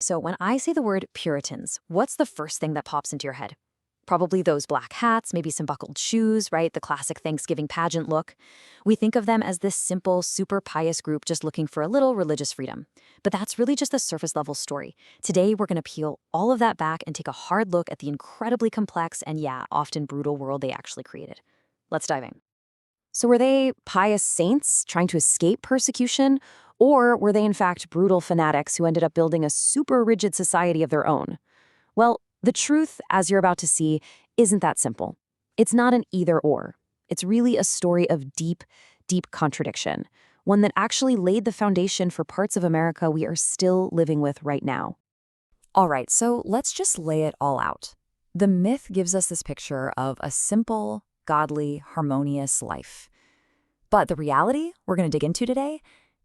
So when I say the word Puritans, what's the first thing that pops into your head? Probably those black hats, maybe some buckled shoes, right? The classic Thanksgiving pageant look. We think of them as this simple, super pious group just looking for a little religious freedom. But that's really just a surface level story. Today, we're going to peel all of that back and take a hard look at the incredibly complex and, yeah, often brutal world they actually created. Let's dive in. So were they pious saints trying to escape persecution? Or were they in fact brutal fanatics who ended up building a super rigid society of their own? Well, the truth, as you're about to see, isn't that simple. It's not an either or. It's really a story of deep, deep contradiction, one that actually laid the foundation for parts of America we are still living with right now. All right, so let's just lay it all out. The myth gives us this picture of a simple, godly, harmonious life. But the reality we're going to dig into today,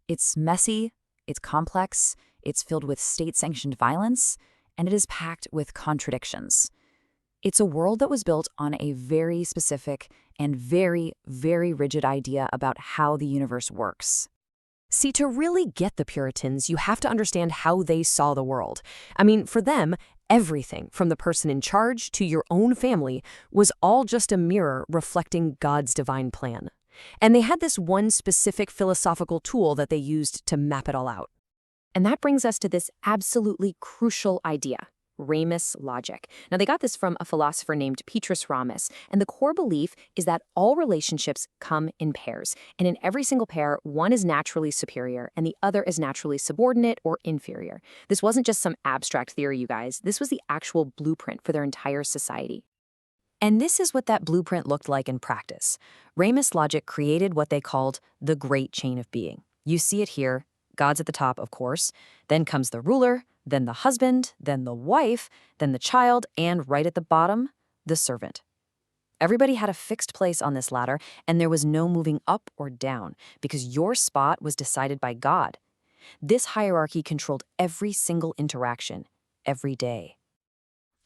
it's messy, it's complex, it's filled with state-sanctioned violence, and it is packed with contradictions. It's a world that was built on a very specific and very, very rigid idea about how the universe works. See, to really get the Puritans, you have to understand how they saw the world. I mean, for them, everything, from the person in charge to your own family, was all just a mirror reflecting God's divine plan. And they had this one specific philosophical tool that they used to map it all out. And that brings us to this absolutely crucial idea, Ramus logic. Now, they got this from a philosopher named Petrus Ramus, and the core belief is that all relationships come in pairs, and in every single pair, one is naturally superior and the other is naturally subordinate or inferior. This wasn't just some abstract theory, you guys. This was the actual blueprint for their entire society. And this is what that blueprint looked like in practice. Ramus logic created what they called the Great Chain of Being. You see it here. God's at the top, of course. Then comes the ruler, then the husband, then the wife, then the child, and right at the bottom, the servant. Everybody had a fixed place on this ladder, and there was no moving up or down because your spot was decided by God. This hierarchy controlled every single interaction, every day.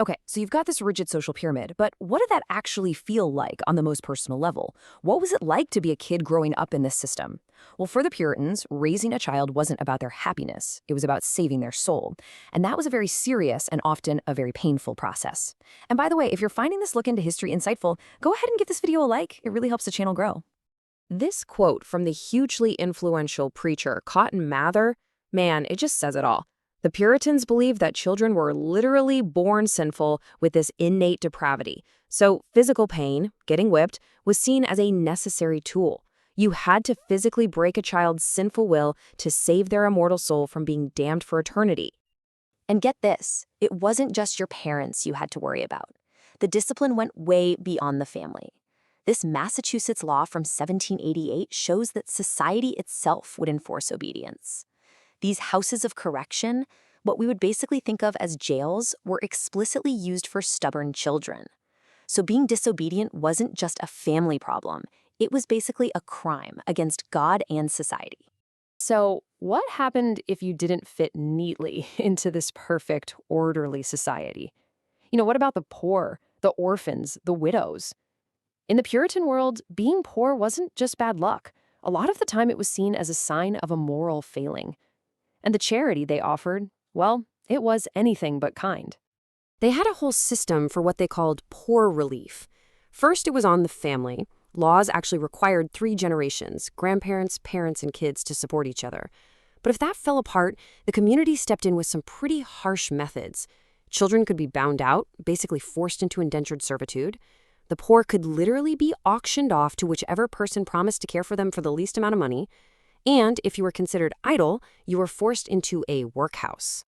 Okay, so you've got this rigid social pyramid, but what did that actually feel like on the most personal level? What was it like to be a kid growing up in this system? Well, for the Puritans, raising a child wasn't about their happiness. It was about saving their soul. And that was a very serious and often a very painful process. And by the way, if you're finding this look into history insightful, go ahead and give this video a like. It really helps the channel grow. This quote from the hugely influential preacher Cotton Mather, man, it just says it all. The Puritans believed that children were literally born sinful with this innate depravity. So physical pain, getting whipped, was seen as a necessary tool. You had to physically break a child's sinful will to save their immortal soul from being damned for eternity. And get this, it wasn't just your parents you had to worry about. The discipline went way beyond the family. This Massachusetts law from 1788 shows that society itself would enforce obedience. These houses of correction, what we would basically think of as jails, were explicitly used for stubborn children. So being disobedient wasn't just a family problem. It was basically a crime against God and society. So what happened if you didn't fit neatly into this perfect, orderly society? What about the poor, the orphans, the widows? In the Puritan world, being poor wasn't just bad luck. A lot of the time it was seen as a sign of a moral failing. And the charity they offered, well, it was anything but kind. They had a whole system for what they called poor relief. First, it was on the family. Laws actually required 3 generations, grandparents, parents, and kids, to support each other. But if that fell apart, the community stepped in with some pretty harsh methods. Children could be bound out, basically forced into indentured servitude. The poor could literally be auctioned off to whichever person promised to care for them for the least amount of money. And if you were considered idle, you were forced into a workhouse.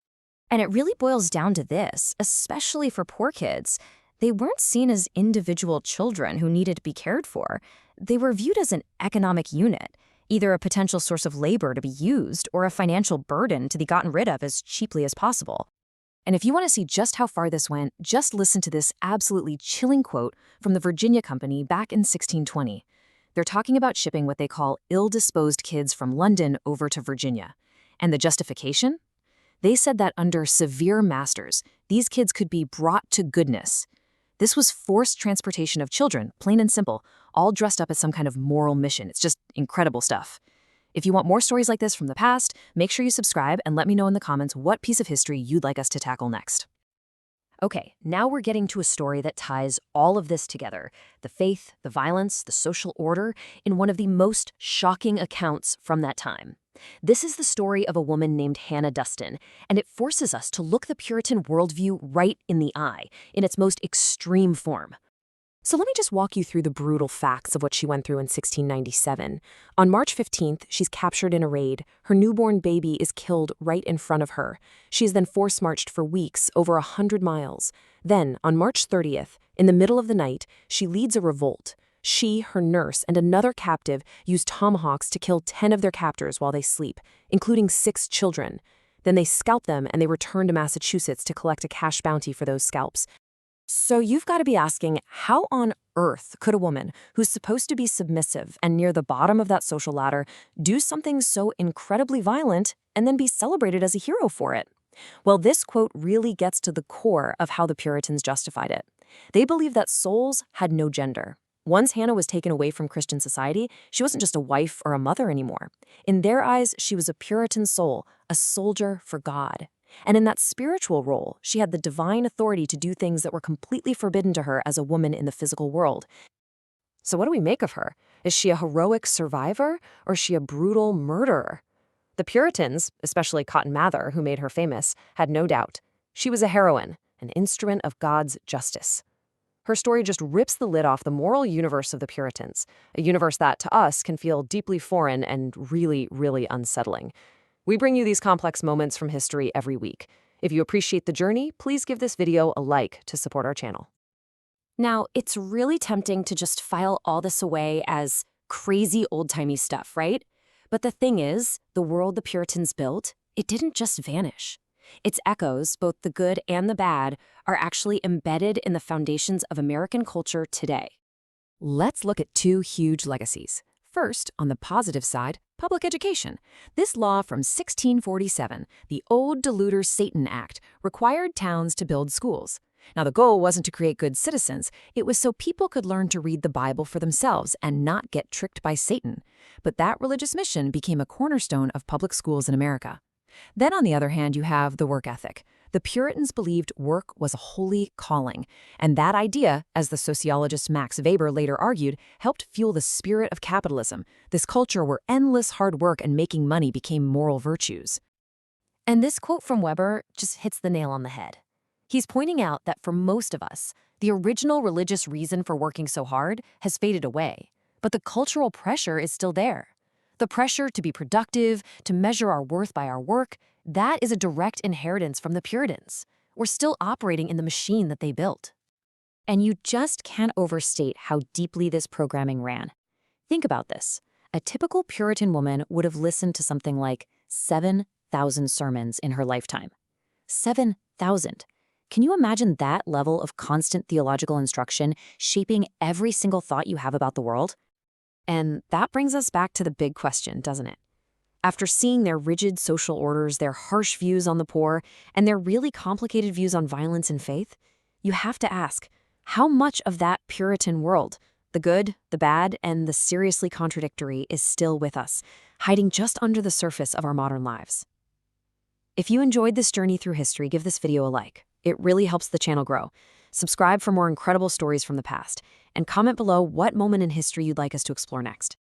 And it really boils down to this, especially for poor kids. They weren't seen as individual children who needed to be cared for. They were viewed as an economic unit, either a potential source of labor to be used or a financial burden to be gotten rid of as cheaply as possible. And if you want to see just how far this went, just listen to this absolutely chilling quote from the Virginia Company back in 1620. They're talking about shipping what they call ill-disposed kids from London over to Virginia. And the justification? They said that under severe masters, these kids could be brought to goodness. This was forced transportation of children, plain and simple, all dressed up as some kind of moral mission. It's just incredible stuff. If you want more stories like this from the past, make sure you subscribe and let me know in the comments what piece of history you'd like us to tackle next. Okay, now we're getting to a story that ties all of this together, the faith, the violence, the social order, in one of the most shocking accounts from that time. This is the story of a woman named Hannah Dustan, and it forces us to look the Puritan worldview right in the eye, in its most extreme form. So let me just walk you through the brutal facts of what she went through in 1697. On March 15th, she's captured in a raid. Her newborn baby is killed right in front of her. She is then force-marched for weeks, over 100 miles. Then, on March 30th, in the middle of the night, she leads a revolt. She, her nurse, and another captive use tomahawks to kill 10 of their captors while they sleep, including 6 children. Then they scalp them and they return to Massachusetts to collect a cash bounty for those scalps. So you've got to be asking, how on earth could a woman who's supposed to be submissive and near the bottom of that social ladder do something so incredibly violent and then be celebrated as a hero for it? Well, this quote really gets to the core of how the Puritans justified it. They believed that souls had no gender. Once Hannah was taken away from Christian society, she wasn't just a wife or a mother anymore. In their eyes, she was a Puritan soul, a soldier for God. And in that spiritual role, she had the divine authority to do things that were completely forbidden to her as a woman in the physical world. So what do we make of her? Is she a heroic survivor, or is she a brutal murderer? The Puritans, especially Cotton Mather, who made her famous, had no doubt. She was a heroine, an instrument of God's justice. Her story just rips the lid off the moral universe of the Puritans, a universe that, to us, can feel deeply foreign and really, really unsettling. We bring you these complex moments from history every week. If you appreciate the journey, please give this video a like to support our channel. Now, it's really tempting to just file all this away as crazy old-timey stuff, right? But the thing is, the world the Puritans built, it didn't just vanish. Its echoes, both the good and the bad, are actually embedded in the foundations of American culture today. Let's look at 2 huge legacies. First, on the positive side, public education. This law from 1647, the Old Deluder Satan Act, required towns to build schools. Now, the goal wasn't to create good citizens. It was so people could learn to read the Bible for themselves and not get tricked by Satan. But that religious mission became a cornerstone of public schools in America. Then, on the other hand, you have the work ethic. The Puritans believed work was a holy calling, and that idea, as the sociologist Max Weber later argued, helped fuel the spirit of capitalism, this culture where endless hard work and making money became moral virtues. And this quote from Weber just hits the nail on the head. He's pointing out that for most of us, the original religious reason for working so hard has faded away, but the cultural pressure is still there. The pressure to be productive, to measure our worth by our work, that is a direct inheritance from the Puritans. We're still operating in the machine that they built. And you just can't overstate how deeply this programming ran. Think about this. A typical Puritan woman would have listened to something like 7,000 sermons in her lifetime. 7,000. Can you imagine that level of constant theological instruction shaping every single thought you have about the world? And that brings us back to the big question, doesn't it? After seeing their rigid social orders, their harsh views on the poor, and their really complicated views on violence and faith, you have to ask, how much of that Puritan world, the good, the bad, and the seriously contradictory, is still with us, hiding just under the surface of our modern lives? If you enjoyed this journey through history, give this video a like. It really helps the channel grow. Subscribe for more incredible stories from the past, and comment below what moment in history you'd like us to explore next.